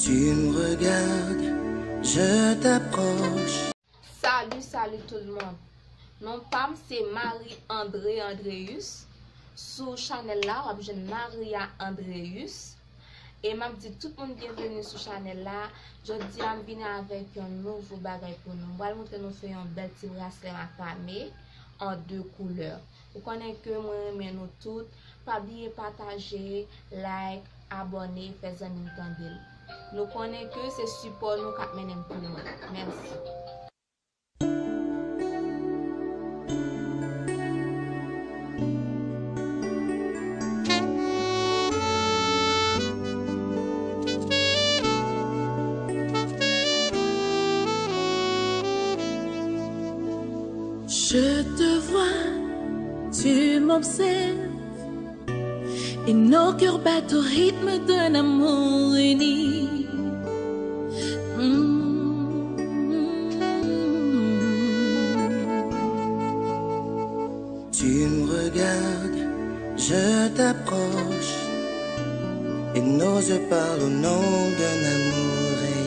Tu me regardes, je t'approche. Salut tout le monde. Non pam c'est Marie-André Andreus. Sur channel là, on a Maria Andreus. Et m'a dit tout le monde bienvenue sur channel là. Je dis à venir avec un nouveau bagage pour nous. On va montrer nous faire un bel petit bracelet macramé en 2 couleurs. Vous connaissez que moi mais nous toutes. Pas oublier partager, like, abonner, faire un entendre. Nous connaissons que c'est support nous qui menons tout le monde. Merci. Je te vois, tu m'observes, et nos cœurs battent au rythme d'un amour uni. Tu me regardes, je t'approche, et nos yeux parlent au nom d'un amour réel.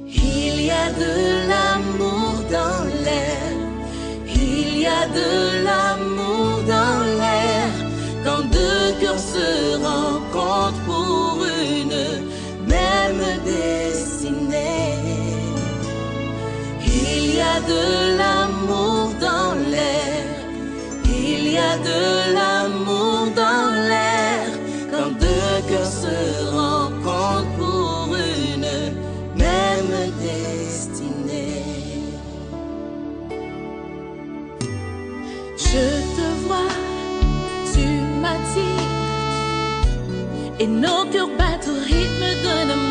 Il y a de l'amour dans l'air, il y a de l'amour dans l'air, quand 2 cœurs se rencontrent pour une même destinée. Il y a de l'amour dans l'air, il y a de l'amour dans l'air, quand 2 cœurs se rencontrent pour une même destinée. Je te vois, tu m'attires, et nos cœurs battent au rythme d'un amour.